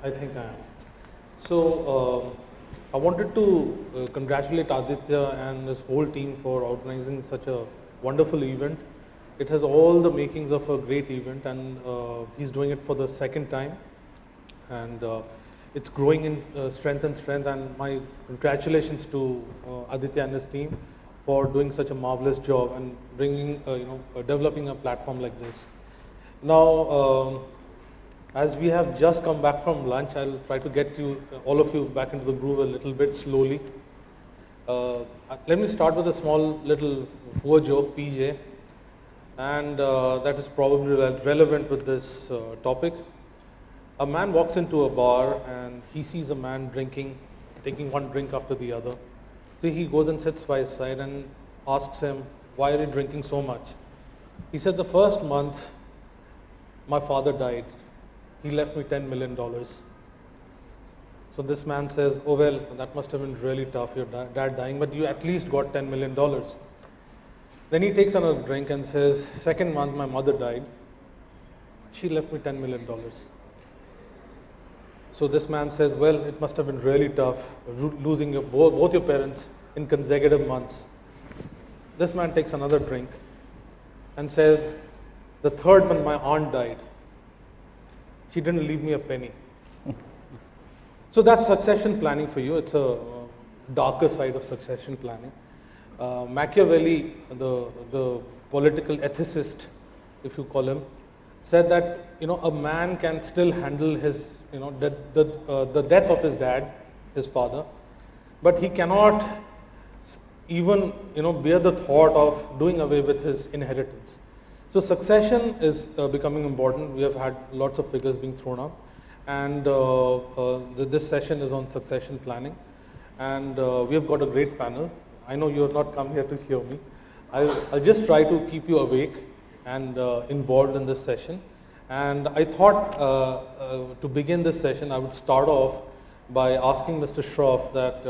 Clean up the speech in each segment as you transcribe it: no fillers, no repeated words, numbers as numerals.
I think I am. So, I wanted to congratulate Aditya and his whole team for organizing such a wonderful event. It has all the makings of a great event, and he's doing it for the second time. And it's growing in strength and strength. And my congratulations to Aditya and his team for doing such a marvelous job and bringing, developing a platform like this. Now, as we have just come back from lunch, I'll try to get you, all of you, back into the groove a little bit slowly. Let me start with a small little poor joke, PJ, and that is probably relevant with this topic. A man walks into a bar and he sees a man drinking, taking one drink after the other. So he goes and sits by his side and asks him, "Why are you drinking so much?" He said, "The first month, my father died. He left me $10 million. So this man says, "Oh well, that must have been really tough, your dad dying, but you at least got $10 million. Then he takes another drink and says, "Second month, my mother died. She left me $10 million. So this man says, "Well, it must have been really tough losing both your parents in consecutive months." This man takes another drink and says, "The third month, my aunt died. She didn't leave me a penny." So that's succession planning for you. It's a darker side of succession planning. Machiavelli, the political ethicist, if you call him, said that a man can still handle his the death of his dad, his father, but he cannot even bear the thought of doing away with his inheritance. So succession is becoming important. We have had lots of figures being thrown up, and this session is on succession planning, and we have got a great panel. I know you have not come here to hear me. I'll just try to keep you awake and involved in this session. And I thought to begin this session, I would start off by asking Mr. Shroff that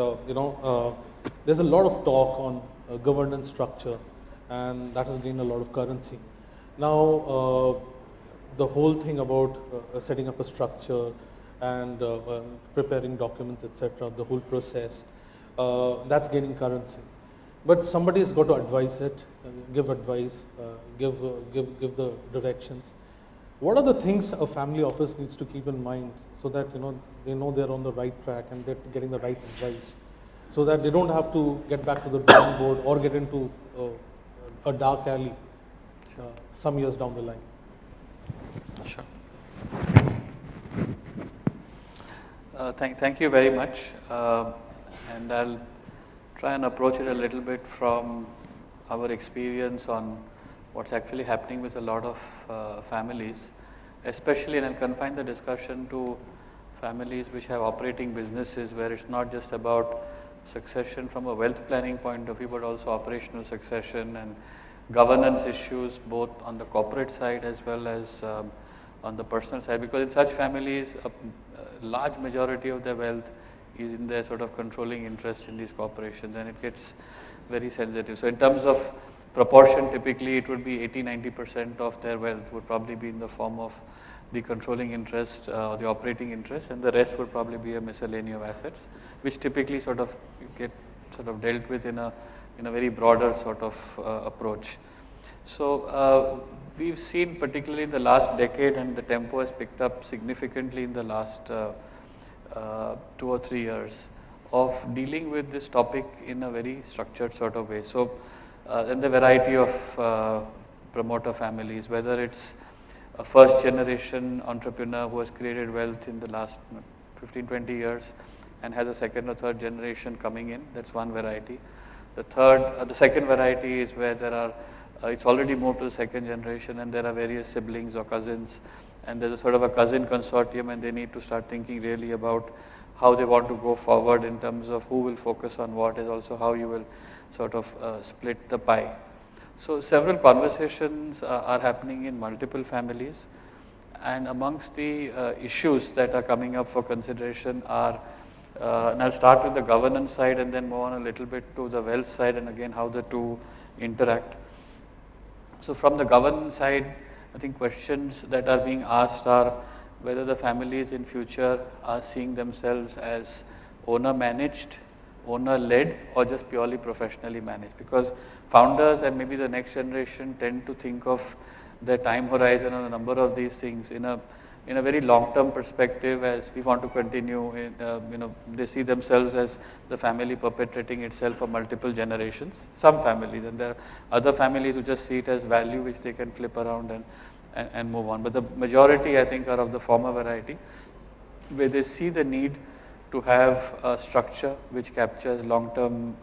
there's a lot of talk on governance structure, and that has gained a lot of currency. Now, the whole thing about setting up a structure and preparing documents, etc., the whole process, that's gaining currency. But somebody's got to advise it, give advice, give the directions. What are the things a family office needs to keep in mind so that they know they're on the right track and they're getting the right advice, so that they don't have to get back to the drawing board or get into a dark alley some years down the line? Sure. Thank you very much, and I'll try and approach it a little bit from our experience on what's actually happening with a lot of families, especially, and I'll confine the discussion to families which have operating businesses where it's not just about succession from a wealth planning point of view, but also operational succession and governance issues, both on the corporate side as well as on the personal side, because in such families, a large majority of their wealth is in their sort of controlling interest in these corporations, and it gets very sensitive. So in terms of proportion, typically it would be 80-90% of their wealth would probably be in the form of the controlling interest or the operating interest, and the rest would probably be a miscellany of assets, which typically sort of get dealt with in a very broader sort of approach. So we've seen, particularly in the last decade, and the tempo has picked up significantly in the last 2 or 3 years, of dealing with this topic in a very structured sort of way. So then the variety of promoter families, whether it's a first generation entrepreneur who has created wealth in the last 15-20 years and has a second or third generation coming in, that's one variety. The second variety is where there are, it's already moved to the second generation and there are various siblings or cousins, and there's a sort of a cousin consortium, and they need to start thinking really about how they want to go forward in terms of who will focus on what, is also how you will sort of split the pie. So several conversations are happening in multiple families, and amongst the issues that are coming up for consideration are, and I'll start with the governance side and then move on a little bit to the wealth side, and again how the two interact. So from the governance side, I think questions that are being asked are whether the families in future are seeing themselves as owner managed, owner led, or just purely professionally managed. Because founders and maybe the next generation tend to think of their time horizon on a number of these things in a very long-term perspective, as we want to continue. They see themselves as the family perpetuating itself for multiple generations. Some families, and there are other families who just see it as value, which they can flip around and move on. But the majority, I think, are of the former variety, where they see the need to have a structure which captures long-term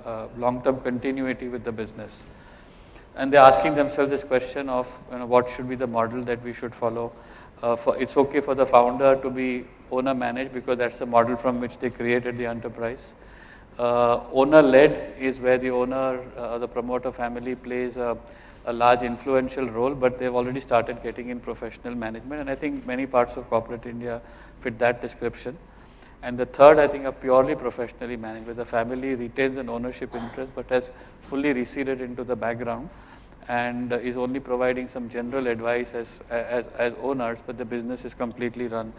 continuity with the business. And they're asking themselves this question of what should be the model that we should follow. It's okay for the founder to be owner managed because that's the model from which they created the enterprise. Owner led is where the owner, the promoter family plays a large influential role, but they've already started getting in professional management, and I think many parts of corporate India fit that description. And the third, I think, are purely professionally managed, where the family retains an ownership interest but has fully receded into the background and is only providing some general advice as owners, but the business is completely run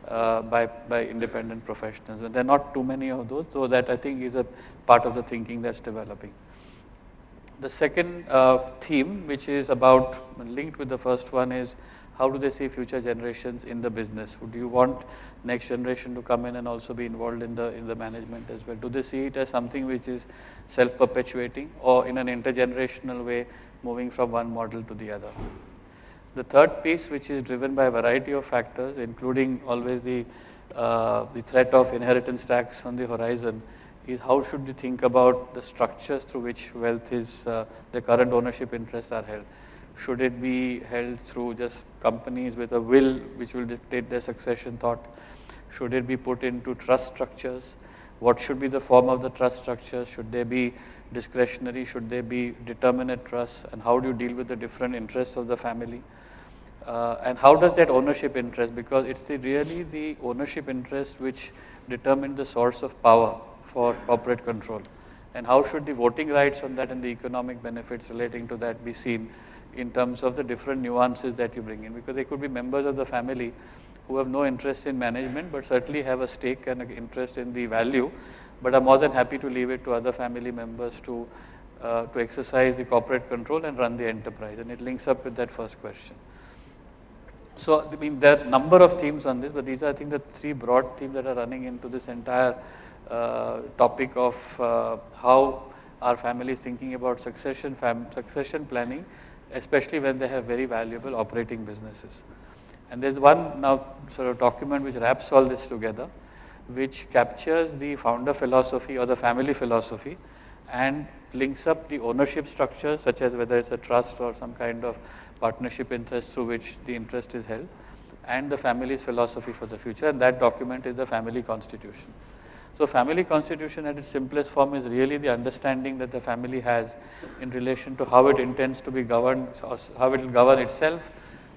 by independent professionals. And there are not too many of those, so that I think is a part of the thinking that's developing. The second theme, which is about linked with the first one, is how do they see future generations in the business? Do you want next generation to come in and also be involved in the management as well? Do they see it as something which is self-perpetuating, or in an intergenerational way, moving from one model to the other? The third piece, which is driven by a variety of factors, including always the threat of inheritance tax on the horizon, is how should you think about the structures through which wealth is, the current ownership interests are held? Should it be held through just companies with a will which will dictate their succession thought? Should it be put into trust structures? What should be the form of the trust structures? Should they be discretionary? Should they be determinate trusts? And how do you deal with the different interests of the family? And how does that ownership interest, because it's really the ownership interest which determines the source of power for corporate control. And how should the voting rights on that and the economic benefits relating to that be seen in terms of the different nuances that you bring in? Because they could be members of the family who have no interest in management, but certainly have a stake and an interest in the value, but are more than happy to leave it to other family members to exercise the corporate control and run the enterprise. And it links up with that first question. So, I mean, there are a number of themes on this, but these are, I think, the three broad themes that are running into this entire topic of how our family is thinking about succession planning, especially when they have very valuable operating businesses. And there's one now sort of document which wraps all this together, which captures the founder philosophy or the family philosophy and links up the ownership structures, such as whether it's a trust or some kind of partnership interest through which the interest is held, and the family's philosophy for the future. And that document is the family constitution. So family constitution at its simplest form is really the understanding that the family has in relation to how it intends to be governed, how it will govern itself,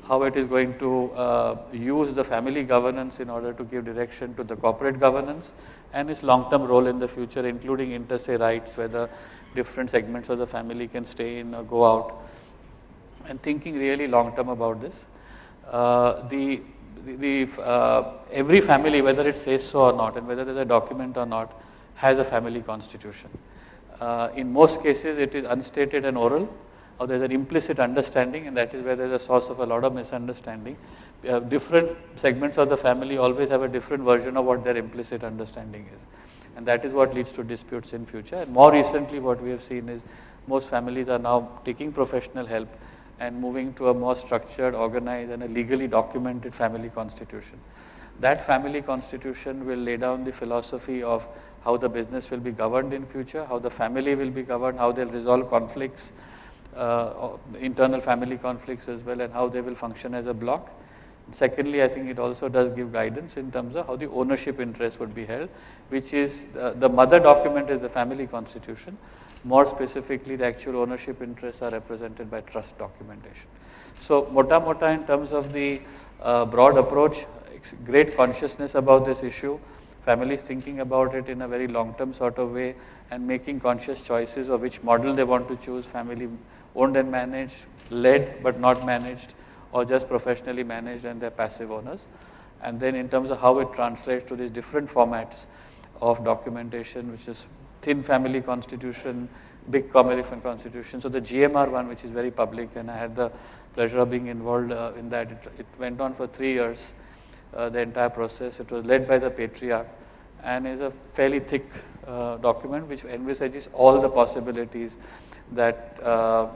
how it is going to use the family governance in order to give direction to the corporate governance, and its long-term role in the future, including inter se rights, whether different segments of the family can stay in or go out, and thinking really long-term about this. Every family, whether it says so or not, and whether there's a document or not, has a family constitution. In most cases, it is unstated and oral, or there's an implicit understanding, and that is where there's a source of a lot of misunderstanding. Different segments of the family always have a different version of what their implicit understanding is. And that is what leads to disputes in future. And more recently, what we have seen is most families are now taking professional help and moving to a more structured, organized, and a legally documented family constitution. That family constitution will lay down the philosophy of how the business will be governed in future, how the family will be governed, how they'll resolve conflicts, internal family conflicts as well, and how they will function as a block. Secondly, I think it also does give guidance in terms of how the ownership interest would be held, which is the mother document is the family constitution. More specifically, the actual ownership interests are represented by trust documentation. So, mota in terms of the broad approach, great consciousness about this issue, families thinking about it in a very long-term sort of way and making conscious choices of which model they want to choose, family owned and managed, led but not managed, or just professionally managed and they're passive owners. And then in terms of how it translates to these different formats of documentation, which is thin family constitution, big common elephant constitution. So the GMR one, which is very public, and I had the pleasure of being involved in that. It went on for 3 years, the entire process. It was led by the patriarch and is a fairly thick document which envisages all the possibilities that,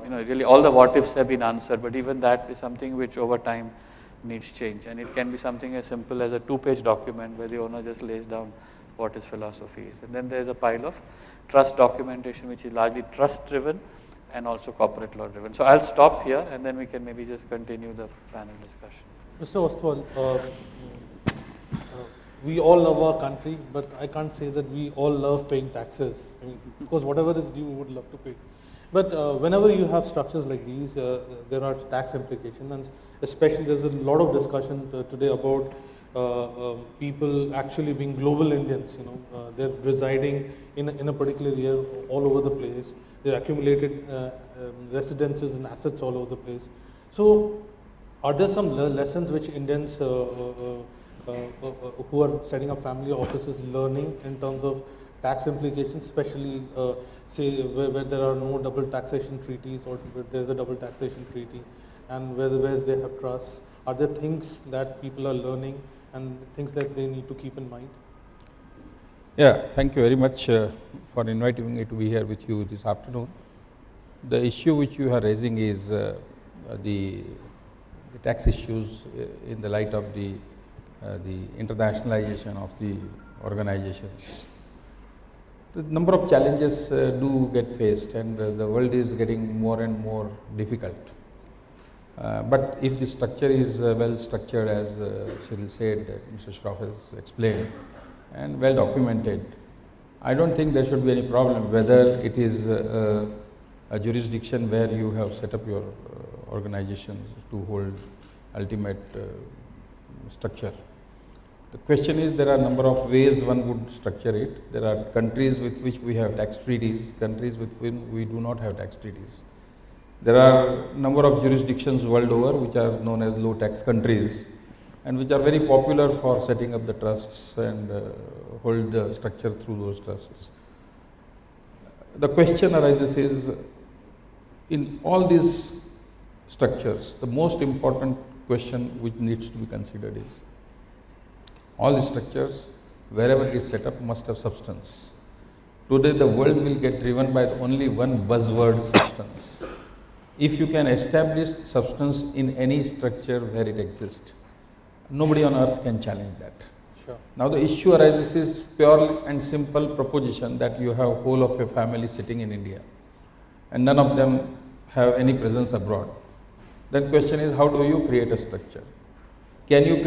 really all the what ifs have been answered, but even that is something which over time needs change. And it can be something as simple as a 2-page document where the owner just lays down what his philosophy is. And then there is a pile of trust documentation, which is largely trust driven and also corporate law driven. So I'll stop here and then we can maybe just continue the panel discussion. Mr. Ostwal, we all love our country, but I can't say that we all love paying taxes. I mean, of course, whatever is due, we would love to pay. But whenever you have structures like these, there are tax implications, and especially there's a lot of discussion today about people actually being global Indians. They're residing in a particular area all over the place. They're accumulated residences and assets all over the place. So, are there some lessons which Indians who are setting up family offices learning in terms of tax implications, especially say where there are no double taxation treaties or where there's a double taxation treaty, and where they have trusts? Are there things that people are learning and things that they need to keep in mind? Yeah, thank you very much for inviting me to be here with you this afternoon. The issue which you are raising is the tax issues in the light of the internationalization of the organizations. The number of challenges do get faced, and the world is getting more and more difficult. But if the structure is well structured, as Cyril said, Mr. Shroff has explained, and well documented, I don't think there should be any problem whether it is a jurisdiction where you have set up your organization to hold ultimate structure. The question is, there are a number of ways one would structure it. There are countries with which we have tax treaties, countries with which we do not have tax treaties. There are a number of jurisdictions world over which are known as low tax countries, and which are very popular for setting up the trusts and hold the structure through those trusts. The question arises is, in all these structures, the most important question which needs to be considered is, all the structures, wherever it is set up, must have substance. Today the world will get driven by only one buzzword, substance. If you can establish substance in any structure where it exists, nobody on earth can challenge that. Sure. Now the issue arises is pure and simple proposition that you have whole of your family sitting in India and none of them have any presence abroad. Then question is, how do you create a structure? Can you